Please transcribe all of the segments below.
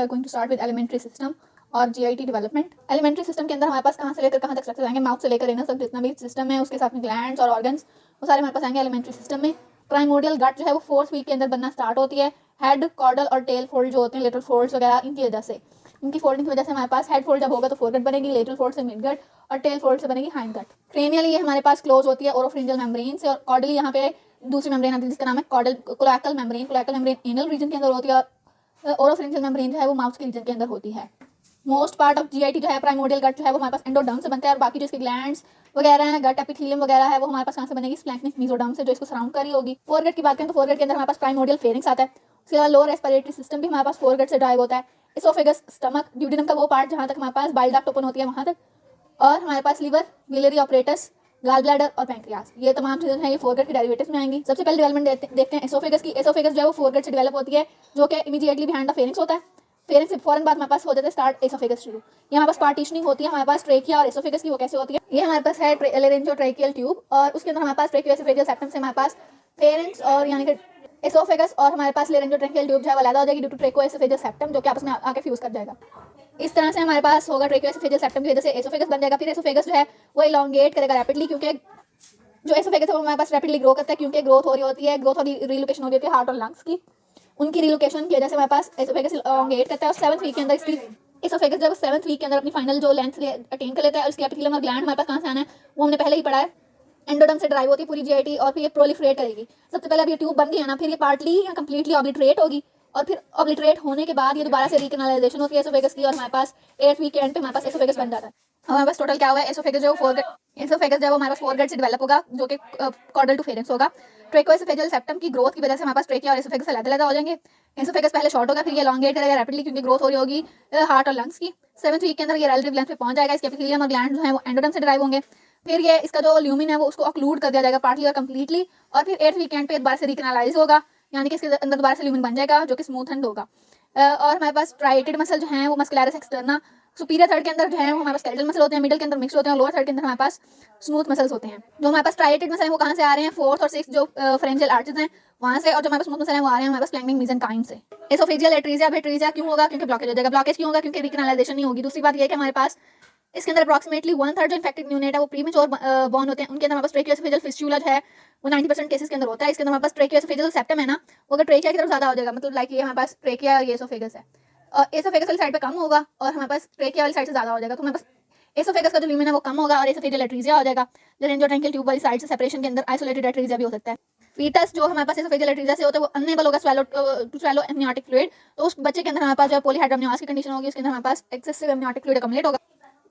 We are going to start with elementary system और GIT development. Elementary system के अंदर हमारे पास कहाँ से लेकर कहाँ तक स्ट्रक्चर आएंगे, माउथ से लेकर इनर तक जितना भी सिस्टम है उसके साथ में ग्लैंड्स और ऑर्गन्स वो सारे हमारे पास आएंगे एलिमेंट्री सिस्टम में। प्राइमोडियल गट जो है वो 4th वीक के अंदर बनना स्टार्ट होती है। हेड, कॉर्डल और टेल फोल्ड जो होते हैं, लेटरल फोल्ड्स वगैरह, इनकी वजह से, इनकी फोल्डिंग की वजह से हमारे पास हेड फोल्ड जब होगा तो फोरगट बनेगी, लेटरल फोल्ड से मिड गट और टेल फोल्ड से बनेगी हाइंड गट। क्रेनियली ये हमारे पास क्लोज होती है ओरोफ्रिंजियल मेम्ब्रेन से, और कॉर्डली यहाँ पे दूसरी मेम्ब्रेन आती है जिसका नाम है caudal cloacal membrane. Cloacal membrane anal region के अंदर होती है और ओरोफ्रिंजियल मेम्ब्रेन जो है वो माउथ के रीजन के अंदर होती है। मोस्ट पार्ट ऑफ जीआईटी जो है प्राइमोडियल गट जो है वो हमारे पास एंडोडर्म से बनता है, और बाकी जो इसके ग्लैंड्स वगैरह है, गट एपिथेलियम वगैरह है, वो हमारे पास कहाँ से बनेगी, स्प्लैंक्निक मेसोडर्म से, जो इसको सराउंड कर रही होगी। फोरगट की बात करें तो फोरगट के अंदर हमारे पास प्राइमोडियल फेरिंक्स आता है। उसके अलावा लोअर रेस्पिरेटरी सिस्टम भी हमारे पास फोरगट से ड्राइव होता है। इसोफेगस, स्टमक, ड्यूडेनम का वो पार्ट जहाँ तक हमारे पास बाइल डक्ट ओपन होती है वहाँ तक, और हमारे पास liver, biliary apparatus, gall bladder और पैंक्रियास, ये तमाम चीजें हैं ये फोरगट के डेरिवेटिव्स में आएंगी। सबसे पहले डेवलपमेंट देखते हैं एसोफेगस की। एसोफेगस जो है वो फोरगट से डेवलप होती है, जो कि इमीडिएटली बिहाइंड द फेरिंक्स होता है। फेरिंक्स से फौरन बाद हमारे पास हो जाता है स्टार्ट एसोफेगस शुरू। ये हमारे पास पार्टीशनिंग होती है हमारे पास ट्रेकिया और एसोफेगस की। वो कैसे होती है, ये हमारे पास है लेरेंजियोट्रैकियल ट्यूब, और उसके अंदर हमारे पास ट्रेकियोएसोफेजियल सेप्टम से हमारे पास फेरिंक्स और यानी कि एसोफेगस और हमारे पास लेरेंजियोट्रैकियल ट्यूब जो है वो अलग हो जाएगी ड्यू टू ट्रेकोएसोफेजियल सेप्टम, जो कि आपस में आके फ्यूज कर जाएगा। इस तरह से हमारे पास होगा ट्रेकोएसोफेजियल सेप्टम की वजह से एसोफेगस बन जाएगा। फिर एसोफेगस जो है वो इलॉन्गेट करेगा रैपिडली, क्योंकि जो एसोफेगस है वो हमारे पास रैपिडली ग्रो करता है, क्योंकि ग्रोथ हो रही होती है, ग्रोथ और रिलोकेशन हो रही होती है हार्ट और लंग्स की। उनकी रिलोकेशन की वजह से हमारे पास एसोफेगस इलॉन्गेट करता है, और 7th वीक के अंदर इसकी एसोफेगस जब 7th वीक के अंदर अपनी फाइनल जो लेंथ अटेन कर लेता है, और इसके एपिथेलियम और ग्लैंड हमारे पास कहाँ से आना है वो हमने पहले ही पढ़ा है। एंडोडर्म से ड्राइव होती है पूरी जीआईटी, और फिर ये प्रोलिफरेट करेगी। सबसे पहले अब ये ट्यूब बन गई है ना, फिर ये पार्टली या कंप्लीटली ऑब्लिटरेट होगी, और फिर ऑब्लिटरेट होने के बाद ये दोबारा से रिकैनालाइजेशन होती है एसोफेगस की, और हमारे पास 8th वीक के एंड पे हमारे पास एसोफेगस बन जाता है। हमारे पास टोटल क्या हुआ है, एसोफेगस जो एसोफेगस जो है वो हमारे पास फोरगट से डेवलप होगा, जो कि कॉर्डल टू फेरिंक्स होगा। ट्रेकोएसोफेजियल सेप्टम की ग्रोथ की वजह से हमारे पास ट्रेकिया और एसोफेगस अलग-अलग हो जाएंगे। एसोफेगस पहले शॉर्ट होगा, फिर ये एलॉन्गेट करेगा रैपिडली, क्योंकि ग्रोथ हो रही होगी हार्ट और लंग्स की। 7th वीक के अंदर ये रिलेटिव लेंथ पे पहुंच जाएगा। इसके एपिथेलियम और ग्लैंड जो है वो एंडोडर्म से ड्राइव होंगे। फिर ये इसका जो ल्यूमिन है वो उसको ऑक्लूड कर दिया जाएगा पार्टली और कंप्लीटली, और फिर 8th वीक एंड पे दोबारा से रिकैनालाइज होगा, यानी कि इसके अंदर दोबारा से ल्यूमिन बन जाएगा, जो कि स्मूथ एंड होगा। और हमारे पास ट्राइटेड मसल जो है वो मस्कुलरिस एक्सटर्ना, सुपीरियर थर्ड के अंदर जो है वो हमारे पास स्केलेटल मसल होते हैं, मिडिल के अंदर मिक्स होते हैं, और लोअर थर्ड के अंदर हमारे पास स्मूथ मसल्स होते हैं। जो हमारे पास ट्राइटेड मसल है वो कहाँ से आ रहे हैं, 4th और 6th जो फ्रेंजियल आर्चेस हैं वहाँ से, और जो हमारे पास स्मूथ मसल है वो आ रहे हैं हमारे पास फ्लैंकिंग मेसेनकाइम से। एसोफेजियल एट्रीजिया क्यों होगा, क्योंकि ब्लॉकेज हो जाएगा। ब्लॉकेज क्यों होगा, क्योंकि रिकैनालाइजेशन नहीं होगी। दूसरी बात ये है कि हमारे पास इसके अंदर अप्रॉक्सिमेटली 1/3 जो इन्फेक्टेड न्यूनेट है वो प्रीमेच्योर बॉर्न होते हैं, उनके अंदर हमारे पास ट्रेकियोएसोफेजियल फिस्टुला जो है वो 90% केसेस के अंदर होता है। इसके अंदर हमारे पास ट्रेकियोएसोफेजियल सेप्टम है ना, वो अगर ट्रेकिया की तरफ ज्यादा हो जाएगा, मतलब लाइक ये हमारे पास ट्रेकिया और ये एसोफेगस है, और एसोफेगस वाली साइड पे कम होगा और हमारे पास ट्रेकिया वाली साइड से ज्यादा हो जाएगा, तो हमारे पास एसोफेगस का जो ल्यूमिन है वो कम होगा और एसोफेजियल एट्रीजिया हो जाएगा। लेरेंजियोट्रैकियल ट्यूब वाली साइड से सेपरेशन के अंदर आइसोलेटेड एट्रीजिया भी हो सकता है। फीटस जो हमारे पास एसोफेजियल एट्रीजिया से होता है वो अनएबल होगा टू स्वेलो एमनियोटिक फ्लूइड, तो उस बच्चे के अंदर हमारे पास जो पॉलीहाइड्रोमनियोसिस की कंडीशन होगी, उसके अंदर हमारे पास एक्सेसिव एमनियोटिक फ्लूइड अकमुलेट होगा।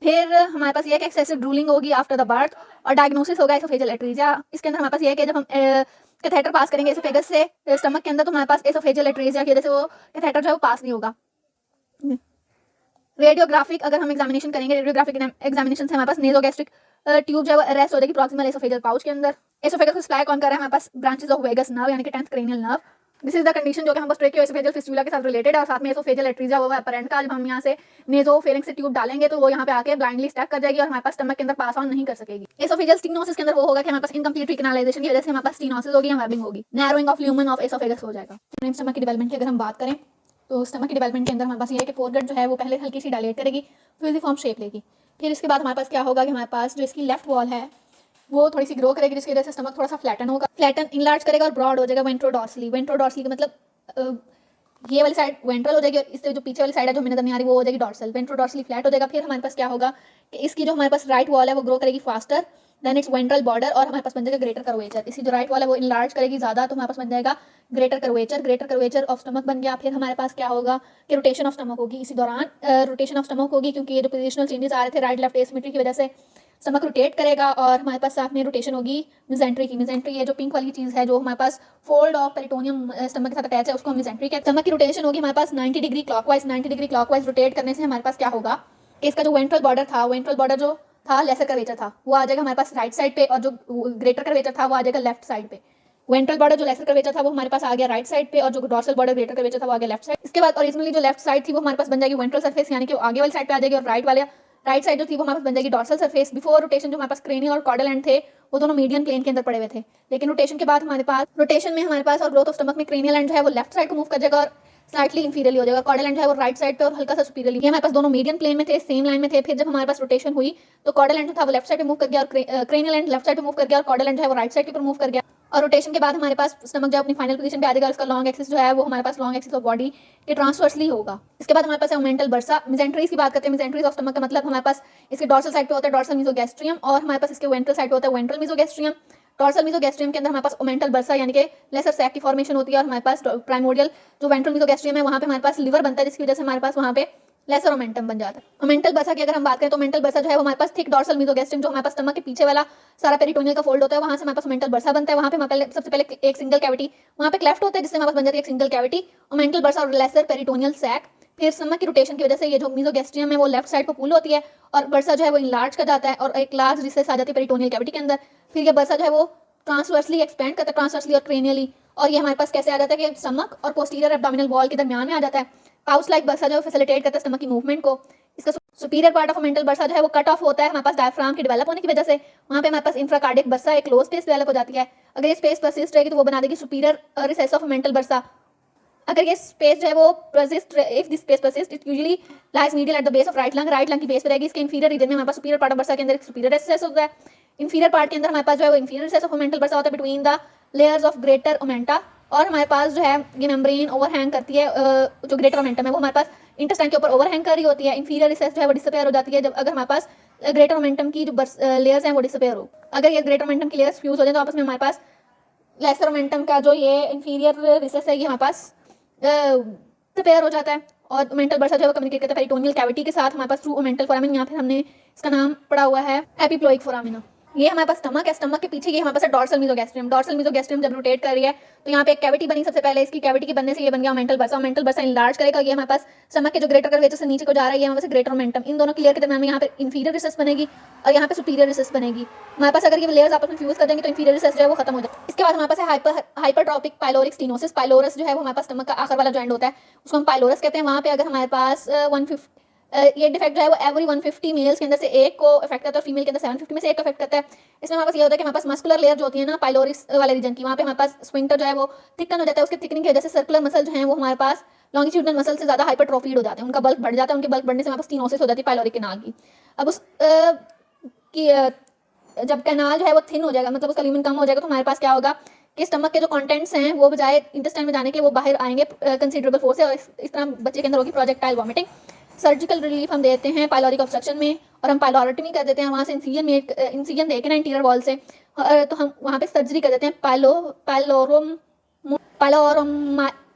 फिर हमारे पास ये है कि एक्सेसिव ड्रूलिंग होगी आफ्टर द बर्थ, और डायग्नोसिस होगा एसोफेजियल एट्रीजिया। इसके अंदर हमारे पास ये है कि जब हम कैथेटर पास करेंगे एसोफेगस से स्टमक के अंदर, तो हमारे पास एसोफेजियल एट्रीजिया की वजह से वो कैथेटर जो है वो पास नहीं होगा। रेडियोग्राफिक अगर हम एग्जामिनेशन करेंगे, रेडियोग्राफिक एग्जामिनेशन से हमारे पास नेजोगैस्ट्रिक ट्यूब जो है वो अरेस्ट हो जाएगी प्रॉक्सिमल एसोफेजियल पाउच के अंदर। एसोफेगस को सप्लाई कौन कर रहा है, हमारे पास ब्रांचेस ऑफ वेगस नर्व यानी कि 10th cranial nerve. This is the condition जो कि हम बस ट्रेकियोएसोफेजियल फिस्टुला के साथ रिलेटेड है, और साथ में एसोफेजियल एट्रीजिया वो अपरेंट का जब हम यहाँ से नेजोफेरिंक्स से ट्यूब डालेंगे तो वो यहाँ पे आके ब्लाइंडली स्टक कर जाएगी और हमारे पास स्टमक के अंदर पास ऑन नहीं कर सकेगी। एसोफेजियल स्टेनोसिस के अंदर वो होगा कि हमारे पास इनकम्प्लीट रिकैनालाइजेशन की वजह से हमारे पास स्टेनोसिस होगी या वेबिंग होगी, narrowing of lumen of oesophagus हो जाएगा। स्टमक की डेवलपमेंट की अगर हम बात करें तो स्टमक की डेवलपमेंट के अंदर हमारे पास ये है कि फोरगट जो है वो पहले हल्की सी डायलेट करेगी, फिर फॉर्म शेप लेगी। फिर इसके बाद हमारे पास क्या होगा कि हमारे पास जो इसकी लेफ्ट वॉल है वो थोड़ी सी ग्रो करेगी, जिसकी वजह से स्टमक थोड़ा सा फ्लैटन होगा, फ्लैटन इनलार्ज करेगा और ब्रॉड हो जाएगा वेंट्रोडॉर्सली। वेंट्रोडॉर्सली का मतलब ये वाली साइड वेंट्रल हो जाएगी, और इससे जो पीछे वाली साइड है जो हमें नजर नहीं आ रही वो हो जाएगी डॉर्सल। वेंट्रोडॉर्सली फ्लैट हो जाएगा। फिर हमारे पास क्या होगा कि इसकी जो हमारे पास राइट वॉल है वो ग्रो करेगी faster than it's ventral border, और हमारे पास बन जाएगा ग्रेटर कर्वेचर। इसी जो राइट वॉल है वो इनलार्ज करेगी ज्यादा, तो हमारे पास बन जाएगा greater curvature. Greater curvature of stomach बन गया। फिर हमारे पास क्या होगा कि रोटेशन ऑफ स्टमक होगी। इसी दौरान रोटेशन ऑफ स्टमक होगी, क्योंकि ये जो पोजिशनल चेंजेस आ रहे थे राइट लेफ्ट एसिमेट्री की वजह से स्टमक रोटेट करेगा, और हमारे पास साथ में रोटेशन होगी मिजेंट्री की। मिजेंट्री ये जो पिंक वाली चीज है जो हमारे पास फोल्ड ऑफ पेरिटोनियम स्टमक के साथ अटैच है उसको हम मिजेंट्री कहते हैं। स्टमक की रोटेशन होगी हमारे पास 90 degree clockwise. 90 degree clockwise rotate करने से हमारे पास क्या होगा कि इसका जो वेंट्रल बॉर्डर था, वेंट्रल बॉर्डर जो था लेसर कर्वेचर था वो आ जाएगा हमारे पास राइट साइड पे, और जो ग्रेटर कर्वेचर था वो आ जाएगा लेफ्ट साइड पे। वेंट्रल बॉर्डर जो लेसर कर्वेचर था वो हमारे पास आ गया राइट साइड पे, और जो डॉर्सल बॉर्डर ग्रेटर कर्वेचर था वो आ गया लेफ्ट साइड। इसके बाद ओरिजिनली जो लेफ्ट साइड थी वो हमारे पास बन जाएगी वेंट्रल सरफेस, यानी कि आगे वाली साइड पे आ जाएगी, और राइट साइड जो थी वो हमारे पास बन जाएगी डॉर्सल सरफेस। बिफोर रोटेशन जो हमारे पास क्रेनियल और कॉर्डल एंड थे वो दोनों मीडियन प्लेन के अंदर पड़े हुए थे, लेकिन रोटेशन के बाद हमारे पास रोटेशन में हमारे पास और ग्रोथ ऑफ स्टमक में क्रेनियल एंड जो है वो लेफ्ट साइड को मूव कर जाएगा, और स्लाइटली इंफीरियरली हो जाएगा। कॉर्डल एंड जो है वो राइट साइड पे और हल्का सा सुपीरियरली। ये हमारे पास दोनों मीडियन प्लेन में थे, सेम लाइन में थे। फिर जब हमारे पास रोटेशन हुई तो कॉर्डल एंड जो था वो लेफ्ट साइड पे मूव कर गया और क्रेनियल एंड लेफ्ट साइड पे मूव कर गया और कॉर्डल एंड जो है वो राइट साइड के ऊपर मूव कर गया। और रोटेशन के बाद हमारे पास स्टमक जो अपनी फाइनल पोजीशन पे आ जाएगा। इसका लॉन्ग एक्सिस जो है वो हमारे पास लॉन्ग एक्सिस ऑफ बॉडी के ट्रांसवर्सली होगा। इसके बाद हमारे पास है ओमेंटल बर्सा। मेसेंट्रीज की बात करते हैं। मेसेंट्रीज ऑफ स्टमक का मतलब हमारे पास इसके डॉर्सल साइड पे होता है डॉर्सल मीजोगैस्ट्रियम और हमारे पास इसके वेंट्रल साइड पे होता है वेंट्रल मीजोगैस्ट्रियम। डॉर्सल मीजोगैस्ट्रियम के अंदर हमारे पास ओमेंटल बर्सा यानी कि लेसर सैक की फॉर्मेशन होती है और हमारे पास प्राइमोडियल जो वेंट्रल मीजोगैस्ट्रियम है वहाँ पे हमारे पास लिवर बनता है, जिसकी वजह से हमारे पास वहाँ पे लेसर ओमेंटम बन जाता है। ओमेंटल बर्सा की अगर हम बात करें तो ओमेंटल बर्सा जो है वो हमारे पास थिक डॉर्सल मीजोगैस्ट्रियम जो हमारे पास स्टमक के पीछे वाला सारा पेरिटोनियल का फोल्ड होता है, वहाँ से हमारे पास ओमेंटल बर्सा बनता है। वहाँ पे हमारे सबसे पहले एक सिंगल कैविटी वहाँ पे क्लेफ्ट होता है, जिससे हमारे पास बन जाती है एक सिंगल कैविटी ओमेंटल बर्सा और लेसर पेरिटोनियल सैक। फिर स्टमक की रोटेशन की वजह से ये जो मीजोगैस्ट्रियम है वो लेफ्ट साइड पर पुल होती है और बर्सा जो है वो इनलार्ज कर जाता है और एक लार्ज रिसेस आ जाती है पेरिटोनियल कैविटी के अंदर। फिर ये बर्सा जो है वो ट्रांसवर्सली एक्सपेंड करता है, ट्रांसवर्सली और क्रेनियली, और ये हमारे पास कैसे आ जाता है कि स्टमक और पोस्टीरियर एब्डोमिनल वॉल के दरमियान में आ जाता है। पाउच लाइक बर्सा जो फैसिलिटेट करता है स्टमक की मूवमेंट को। इसका superior part of omental bursa जो है वो कट ऑफ होता है हमारे पास डायफ्राम के डेवलप होने की वजह से। वहाँ पे हमारे पास इंफ्राकार्डिक बर्सा एक क्लोज स्पेस डेवलप हो जाती है। अगर ये स्पेस परसिस्ट रहेगी तो वो बना देगी superior recess of omental bursa. अगर ये स्पेस जो है वो persist, if this space persist it usually lies medial at the base of right lung की बेस पे रहेगी। इसके इंफीरियर रीजन में हमारे पास सुपीरियर पार्ट ऑफ बर्सा के अंदर सुपीरियर रिसेस होता है। इंफीरियर पार्ट के अंदर हमारे पास जो है वो inferior recess of omental bursa होता है between the layers of greater omenta. और हमारे पास जो है ये मेम्ब्रेन ओवरहैंग करती है, जो ग्रेटर ओमेंटम है वो हमारे पास इंटेस्टाइन के ऊपर ओवरहैंग कर रही होती है। इंफीरियर रिसेस जो है वो डिसअपियर हो जाती है जब अगर हमारे पास ग्रेटर ओमेंटम की जो लेयर्स हैं वो डिसअपियर हो। अगर ये ग्रेटर ओमेंटम की लेयर्स फ्यूज हो जाए तो आपस में हमारे पास लेसर ओमेंटम का जो ये इंफीरियर रिसेस है ये हमारे पास डिसअपियर हो जाता है और ओमेंटल बर्सा जो है वो कम्युनिकेट करता है पेरिटोनियल कैविटी के साथ हमारे पास थ्रू ओमेंटल फोरामिन। यहाँ पे हमने इसका नाम पढ़ा हुआ है एपिप्लोइक फोरामिना। ये हमारे पास स्टमक है, स्टमक के पीछे ये हमारे पास डॉर्सल मीजोगैस्ट्रियम। डॉर्सल मीजोगैस्ट्रियम जब रोटेट कर रही है तो यहाँ पे एक कैविटी बनी सबसे पहले। इसकी कैविटी के बनने से ये बन गया ओमेंटल बर्सा। ओमेंटल बर्सा इनलार्ज करेगा। ये हमारे पास स्टमक के जो ग्रेटर कर्वेचर से नीचे को जा रहा है ये हमारे पास ग्रेटर ओमेंटम। इन दोनों क्लियर के दरमियान में यहाँ पे इंफीरियर रिसेस बनेगी और यहाँ पे सुपीरियर रिसेस बनेगी। हमारे पास अगर ये लेयर्स आपस में फ्यूज कर देंगे तो इंफीरियर रिसेस जो है वो खत्म हो जाए। इसके बाद हमारे पास है हाइपरट्रॉपिक पाइलोरिक स्टेनोसिस। पाइलोरस जो है वो हमारे पास स्टमक का आखिर वाला जॉइंट होता है, उसको हम पाइलोरस कहते हैं। वहाँ पे अगर हमारे पास ये डिफेक्ट जो है वो एवरी 150 मेल्स के अंदर से एक को इफेक्ट करता है और फीमेल के अंदर 750 में से एक इफेक्ट करता है। इसमें हमारे पास ये होता है कि हमारे पास मस्कुलर लेयर जो होती है ना पाइलोरिस वाले रीजन की, वहाँ पे हमारे पास स्फिंक्टर जो है वो थिकन हो जाता है। उसके थिकनिंग की वजह से सर्कुलर मसल जो है वो हमारे पास लॉन्गिट्यूडनल मसल से ज़्यादा हाइपरट्रोफीड हो जाते हैं, उनका बल्क बढ़ जाता है। उनके बल्क बढ़ने से हमारे पास स्टेनोसिस हो जाती है पाइलोरिक कैनाल की। अब उस जब कैनाल जो है वो थिन हो जाएगा, मतलब उसका ल्यूमेन कम हो जाएगा, तो हमारे पास क्या होगा कि स्टमक के जो कंटेंट्स हैं वो बजाय इंटेस्टाइन में जाने के वो बाहर आएंगे कंसीडरेबल फोर्स से और इस तरह बच्चे के अंदर होगी प्रोजेक्टाइल वॉमिटिंग। सर्जिकल रिलीफ हम देते हैं पाइलोरिक ऑब्स्ट्रक्शन में और हम पाइलोरेटमी कर देते हैं। वहाँ से इंसिजन देके ना इंटीरियर वॉल से तो हम वहाँ पे सर्जरी कर देते हैं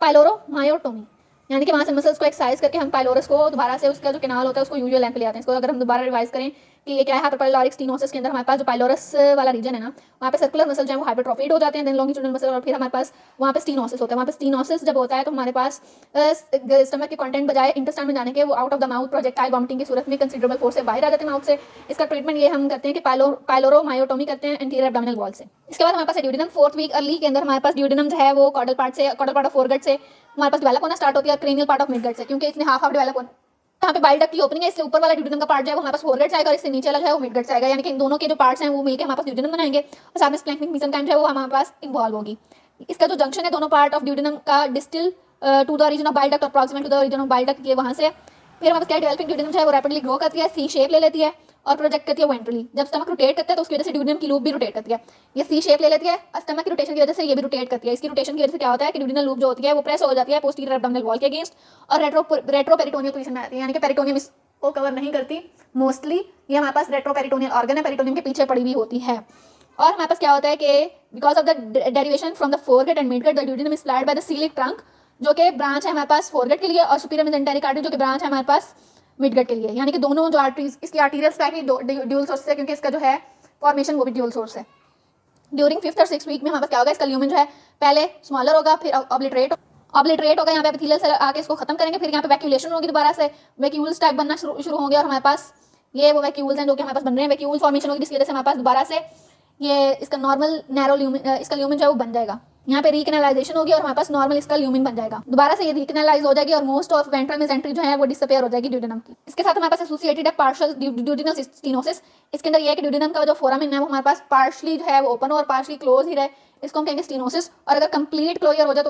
पाइलोरोमायोटोमी, यानी कि वहाँ से मसल्स को एक्सरसाइज करके हम पाइलोरस को दोबारा से उसका जो कैनाल होता है उसको यूजुअल लेंथ पे ले आते हैं। इसको अगर हम दोबारा रिवाइज करें कि ये क्या है हाइपरपाइलोरिक स्टेनोसिस के अंदर हमारे पास जो पाइलोरस वाला रीजन है ना वहाँ पे सर्कुलर मसल जो है वो हाइपरट्रोफीड हो जाते हैं, देन लॉन्गिट्यूडनल मसल, और फिर हमारे पास वहाँ पे स्टेनोसिस होता है। वहाँ पे स्टेनोसिस जब होता है तो हमारे पास स्टमक के कंटेंट बजाय इंटेस्टाइन में जाने के वो out of the mouth projectile vomiting की सूरत में कंसिडरेबल फोर्स से बाहर आ जाते हैं माउथ से। इसका ट्रीटमेंट ये हम करते हैं कि पाइलोरोमायोटोमी करते हैं एंटीरियर एब्डोमिनल वॉल से। इसके बाद हमारे पास ड्यूडेनम 4th वीक अर्ली के अंदर हमारे पास ड्यूडेनम जो है वो कॉर्डल पार्ट ऑफ फोरगट से हमारे पास डेवलप होना स्टार्ट होती है, क्रेनियल पार्ट ऑफ मिडगट से, क्योंकि इसने हाफ डेवलप होना। यहाँ पे बाइल डक्ट की ओपनिंग है, इससे ऊपर वाला ड्यूडेनम का पार्ट जो है वो हमारे पास फोरगट से आएगा और इससे नीचे वाला जो है वो मिडगट से आएगा, यानी कि इन दोनों के जो पार्ट्स हैं वो मिलकर हमारे पास ड्यूडेनम बनाएंगे और साथ में स्प्लैंकिंग मेसेंकाइम जो है वो हमारे पास इन्वॉल्व होगी। इसका जो जंक्शन है दोनों पार्ट ऑफ ड्यूडेनम का distal to the region of bile duct और proximal to the region of bile duct, ये वहाँ से फिर हमारे पास क्या डेवलपिंग ड्यूडेनम जो है वो रैपिडली ग्रो करती है, सी शेप ले लेती है और प्रोजेक्ट करती है वेंट्रली। जब स्टमक रोटेट करता है तो उसकी वजह से ड्यूडेनम की लूप भी रोटेट करती है, ये सी शेप ले लेती है। स्टमक की रोटेशन की वजह से ये भी रोटेट करती है। इसकी रोटेशन की वजह से क्या होता है कि ड्यूडेनल लूप जो होती है वो प्रेस हो जाती है पोस्टीरियर एब्डोमिनल वॉल के अगेंस्ट और रेट्रोपेरिटोनियल पोजीशन में आती है, यानी कि पेरिटोनियम इसको कवर नहीं करती मोस्टली। ये हमारे पास रेट्रोपेरिटोनियल ऑर्गन है, पेरिटोनियम के पीछे पड़ी हुई होती है। और हमारे पास क्या होता है कि because of the derivation from the foregut and midgut the duodenum is supplied by the coeliac trunk, जो कि ब्रांच है हमारे पास फोरगट के लिए, और सुपीरियर मेसेंटेरिक आर्टरी जो कि ब्रांच है हमारे पास मिडगट के लिए, यानी कि दोनों जो आर्टरीज, इसकी आर्टीरियल स्पैक भी ड्यूल सोर्स है क्योंकि इसका जो है फॉर्मेशन वो भी ड्यूल सोर्स है। ड्यूरिंग 5th और 6th वीक में हमारे पास क्या होगा, इसका ल्यूमेन जो है पहले स्मॉलर होगा, फिर ऑब्लिटरेट होगा, यहाँ पे एपिथेलियल सेल आके इसको खत्म करेंगे, फिर यहाँ पे वैक्यूलेशन होगी, दोबारा से वैक्यूल्स टाइप बनना शुरू होंगे और हमारे पास ये वो वैक्यूल्स हैं जो कि हमारे पास बन रहे हैं। वैक्यूल फॉर्मेशन होगी जिसकी वजह से हमारे पास दोबारा से ये इसका नॉर्मल नैरो ल्यूमेन, इसका ल्यूमेन जो है वो बन जाएगा। यहाँ पे रिकैनालाइजेशन होगी और हमारे पास नॉर्मल इसका ल्यूमेन बन जाएगा। दोबारा से ये रिकैनालाइज हो जाएगी और मोस्ट ऑफ वेंट्रल मेसेंट्री जो है वो डिसअपियर हो जाएगी ड्यूडेनम की। इसके साथ हमारे पास एसोसिएटेड है पार्शियल ड्यूडेनल स्टेनोसिस। इसके अंदर ये है कि ड्यूडेनम का जो फोरामिन है वो हमारे पास पार्शली जो है वो ओपन और पार्शली क्लोज ही रहे, इसको हम कहेंगे स्टेनोसिस। और अगर कंप्लीट क्लोजर हो जाए तो